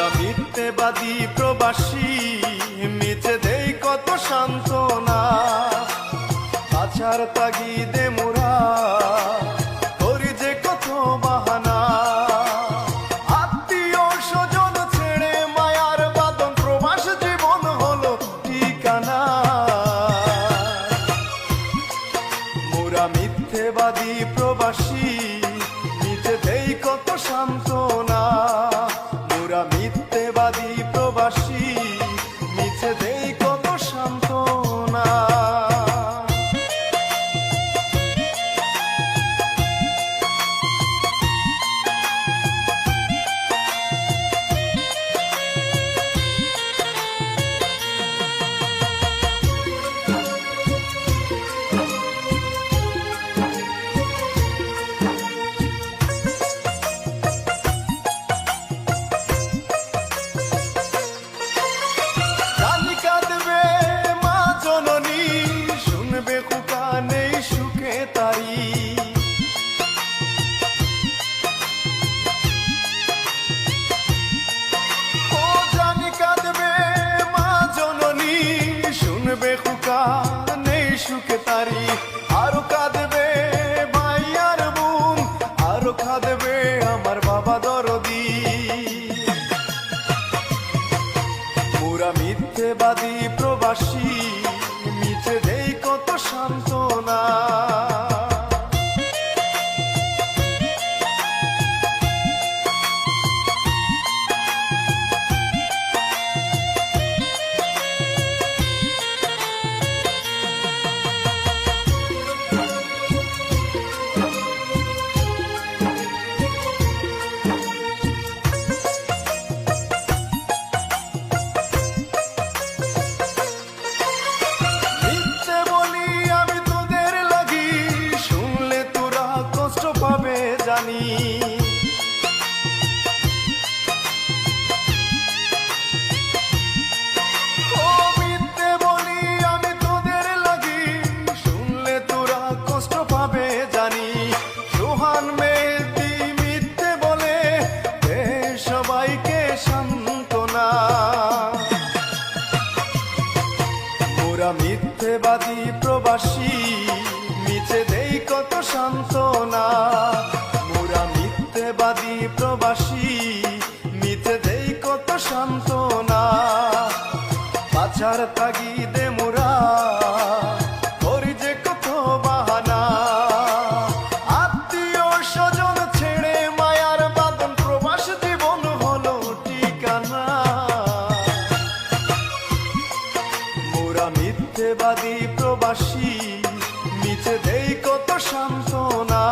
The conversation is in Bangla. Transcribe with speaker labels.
Speaker 1: মোরা মিথ্যেবাদী প্রবাসী, মিছে দেই কত সান্ত্বনা। বাঁচার তাগিদে মোরা করি যে কত বাহানা। আত্মীয় স্বজন ছেড়ে মায়ার বাঁধন, প্রবাস জীবন হলো ঠিকানা। মোরা মিথ্যেবাদী প্রবাসী, মিছে দেই কত সান্ত্বনা। মোরা মিথ্যেবাদী প্রবাসী, মিছে দেই কত সান্ত্বনা। নেই সুখে তারি, আরো কাঁদবে ভাই আর বোন, আরো কাঁদবে আমার বাবা দরদি। মোরা মিথ্যেবাদী প্রবাসী, মিছে দেই কত সান্ত্বনা। জানি ও মিথ্যে বলি আমি তোদের লাগি, শুনলে তোরা কষ্ট পাবে জানি। সোহান মেহেদী মিথ্যে বলে দে সবাইকে সান্ত্বনা। মোরা মিথ্যেবাদী প্রবাসী, মিছে দেই কত সান্ত্বনা। মিথ্যেবাদী প্রবাসী, মিছে দেই কত সান্ত্বনা। বাঁচার তাগিদে মোরা করি যে কত বাহানা। আত্মীয় স্বজন ছেড়ে মায়ার বাঁধন, প্রবাস জীবন হলো ঠিকানা। মোরা মিথ্যেবাদী প্রবাসী, মিছে দেই কত সান্ত্বনা।